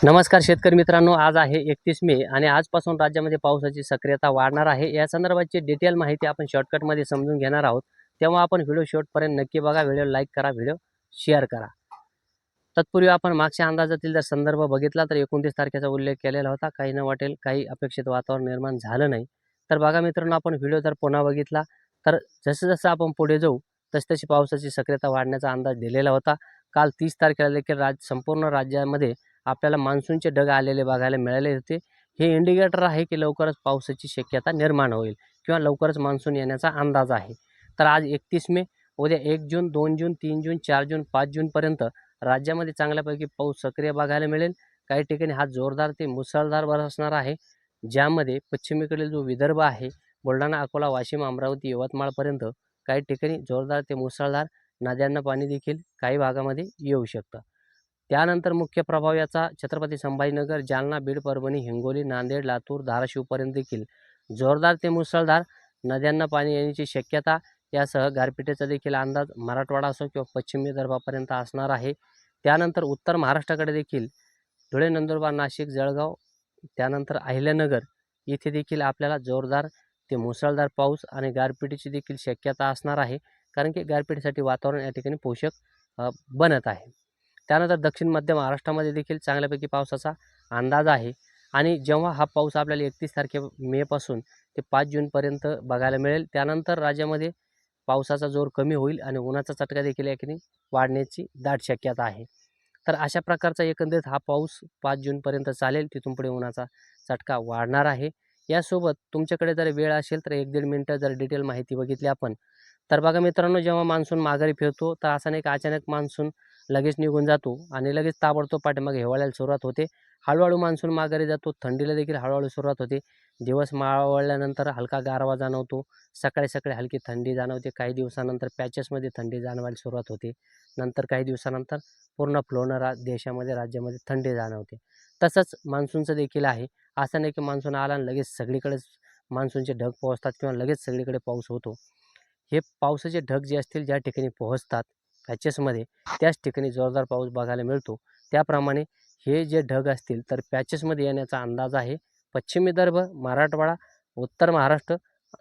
नमस्कार शेतकरी मित्रांनो, आज आहे 31 मे आणि आजपासून राज्यामध्ये पावसाची सक्रियता वाढणार आहे। या संदर्भाची डिटेल माहिती आपण शॉर्टकटमध्ये समजून घेणार आहोत। तेव्हा आपण व्हिडिओ शेवटपर्यंत नक्की बघा, व्हिडिओ लाईक करा, व्हिडिओ शेअर करा। तत्पूर्वी आपण मागच्या अंदाजातील जर संदर्भ बघितला तर 29 तारखेचा उल्लेख केलेला होता। काही न वाटेल, काही अपेक्षित वातावरण निर्माण झालं नाही। तर बघा मित्रांनो, आपण व्हिडिओ जर पुन्हा बघितला तर जसं आपण पुढे जाऊ तशी पावसाची सक्रियता वाढण्याचा अंदाज दिलेला होता। काल 30 तारखेला देखील संपूर्ण राज्यामध्ये आपल्याला मान्सूनचे ढग आलेले बघायला मिळाले होते। हे इंडिकेटर आहे की लवकरच पावसाची शक्यता निर्माण होईल किंवा लवकरच मान्सून येण्याचा अंदाज आहे। तर आज 31 मे, उद्या 1 जून, 2 जून, 3 जून, 4 जून, 5 जूनपर्यंत राज्यामध्ये चांगल्यापैकी पाऊस सक्रिय बघायला मिळेल। काही ठिकाणी हा जोरदार ते मुसळधार बरसणार आहे, ज्यामध्ये पश्चिमेकडील जो विदर्भ आहे, बुलढाणा, अकोला, वाशिम, अमरावती, यवतमाळपर्यंत काही ठिकाणी जोरदार ते मुसळधार नद्यांना पाणी देखील काही भागामध्ये येऊ शकतं। त्यानंतर मुख्य प्रभाव याचा छत्रपती संभाजीनगर, जालना, बीड, परभणी, हिंगोली, नांदेड, लातूर, धाराशिवपर्यंत देखील जोरदार ते मुसळधार नद्यांना पाणी येण्याची शक्यता यासह गारपिटीचा देखील अंदाज मराठवाडा असो किंवा पश्चिम विदर्भापर्यंत असणार आहे। त्यानंतर उत्तर महाराष्ट्राकडे देखील धुळे, नंदुरबार, नाशिक, जळगाव, त्यानंतर अहिल्यानगर येथे देखील आपल्याला जोरदार ते मुसळधार पाऊस आणि गारपिटीची देखील शक्यता असणार आहे, कारण की गारपिटीसाठी वातावरण या ठिकाणी पोषक बनत आहे। त्यानंतर दक्षिण मध्य महाराष्ट्रामध्ये देखील चांगल्यापैकी पावसाचा अंदाज आहे आणि जेव्हा हा पाऊस आपल्याला 31 मेपासून ते 5 जूनपर्यंत बघायला मिळेल, त्यानंतर राज्यामध्ये पावसाचा जोर कमी होईल आणि उन्हाचा चटका देखील या ठिकाणी वाढण्याची दाट शक्यता आहे। तर अशा प्रकारचा एकंदरीत हा पाऊस 5 जूनपर्यंत चालेल, तिथून पुढे उन्हाचा चटका वाढणार आहे। यासोबत तुमच्याकडे जर वेळ असेल तर 1-1.5 मिनिटं जर डिटेल माहिती बघितली आपण, तर बघा मित्रांनो, जेव्हा मान्सून माघारी फिरतो तर असा नाही की अचानक मान्सून लगेच निघून जातो आणि लगेच ताबडतोब पाठीमागे हिवाळ्याला सुरुवात होते। हळूहळू मान्सून माघारी जातो, थंडीला देखील हळूहळू सुरुवात होते। दिवस मावळल्यानंतर हलका गारवा जाणवतो, सकाळी सकाळी हलकी थंडी जाणवते, काही दिवसानंतर पॅचेसमध्ये थंडी जाणवायला सुरुवात होते, नंतर काही दिवसानंतर पूर्ण फ्लोनं देशामध्ये राज्यामध्ये थंडी जाणवते। तसंच मान्सूनचं देखील आहे, असं नाही की मान्सून आला आणि लगेच सगळीकडेच मान्सूनचे ढग पोहोचतात किंवा लगेच सगळीकडे पाऊस होतो। हे पावसाचे ढग जे असतील ज्या ठिकाणी पोहोचतात पॅचेसमध्ये, त्याच ठिकाणी जोरदार पाऊस बघायला मिळतो। त्याप्रमाणे हे जे ढग असतील तर पॅचेसमध्ये येण्याचा अंदाज आहे पश्चिम विदर्भ, मराठवाडा, उत्तर महाराष्ट्र,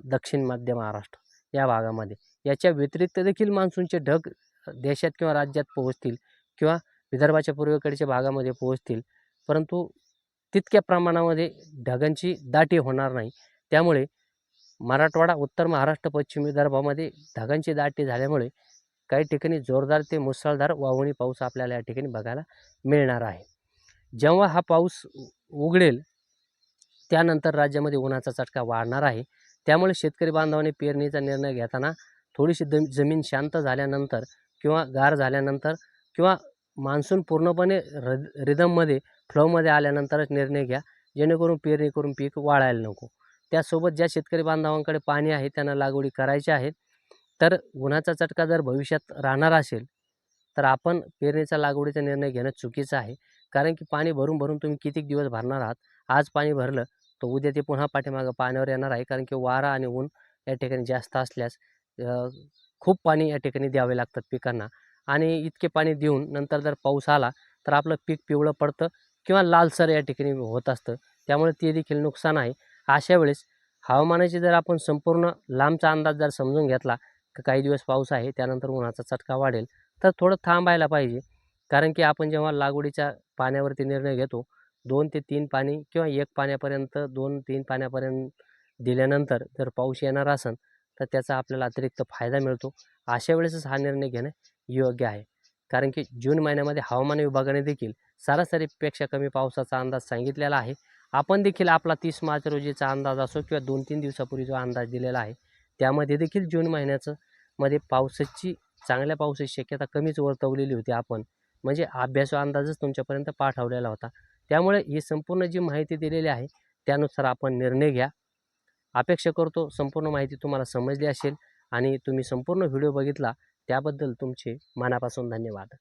दक्षिण मध्य महाराष्ट्र या भागामध्ये। याच्या व्यतिरिक्त देखील मान्सूनचे ढग देशात किंवा राज्यात पोहोचतील किंवा विदर्भाच्या पूर्वेकडच्या भागामध्ये पोहोचतील, परंतु तितक्या प्रमाणामध्ये ढगांची दाटी होणार नाही। त्यामुळे मराठवाडा, उत्तर महाराष्ट्र, पश्चिम विदर्भामध्ये ढगांची दाटी झाल्यामुळे काही ठिकाणी जोरदार ते मुसळधार वावणी पाऊस आपल्याला या ठिकाणी बघायला मिळणार आहे। जेव्हा हा पाऊस उघडेल त्यानंतर राज्यामध्ये उन्हाचा चटका वाढणार आहे। त्यामुळे शेतकरी बांधवांनी पेरणीचा निर्णय घेताना थोडीशी जमीन शांत झाल्यानंतर किंवा गार झाल्यानंतर किंवा मान्सून पूर्णपणे रिदममध्ये फ्लोमध्ये आल्यानंतरच निर्णय घ्या, जेणेकरून पेरणी करून पीक वाळायला नको। त्यासोबत ज्या शेतकरी बांधवांकडे पाणी आहे त्यांना लागवडी करायची आहे। तर उन्हाचा चटका जर भविष्यात राहणार असेल तर आपण पेरणीचा लागवडीचा निर्णय घेणं चुकीचं आहे, कारण की पाणी भरून भरून तुम्ही कितीक दिवस भरणार आहात। आज पाणी भरलं तर उद्या ते पुन्हा पाठीमागं पाण्यावर येणार आहे, कारण की वारा आणि ऊन या ठिकाणी जास्त असल्यास खूप पाणी या ठिकाणी द्यावे लागतात पिकांना आणि इतके पाणी देऊन नंतर जर पाऊस आला तर आपलं पीक पिवळं पडतं किंवा लालसर या ठिकाणी होत असतं, त्यामुळे ते देखील नुकसान आहे। अशा वेळेस हवामानाची जर आपण संपूर्ण लांबचा अंदाज जर समजून घेतला की काही दिवस पाऊस आहे, त्यानंतर उन्हाचा चटका वाढेल, तर थोडं थांबायला पाहिजे। कारण की आपण जेव्हा लागवडीच्या पाण्यावरती निर्णय घेतो, 2 ते 3 पाणी किंवा 1 पाण्यापर्यंत 2-3 पाण्यापर्यंत दिल्यानंतर जर पाऊस येणार असेल तर त्याचा आपल्याला अतिरिक्त फायदा मिळतो। अशा वेळेसच हा निर्णय घेणं योग्य आहे, कारण की जून महिन्यामध्ये हवामान विभागाने देखील सरासरीपेक्षा कमी पावसाचा अंदाज सांगितलेला आहे। आपण देखील आपला 30 मार्च रोजीचा अंदाज असो किंवा 2-3 दिवसापूर्वी जो अंदाज दिलेला आहे, त्यामध्ये देखील जून महिन्याचं मध्ये चांगल्या पावसाची शक्यता कमीच वर्तवलेली होती आपण, म्हणजे अभ्यासू अंदाजच तुमच्यापर्यंत पाठवलेला होता। त्यामुळे ही संपूर्ण जी माहिती दिलेली आहे त्यानुसार आपण निर्णय घ्या। अपेक्षा करतो संपूर्ण माहिती तुम्हाला समजली असेल आणि तुम्ही संपूर्ण व्हिडिओ बघितला त्याबद्दल तुमचे मनापासून धन्यवाद।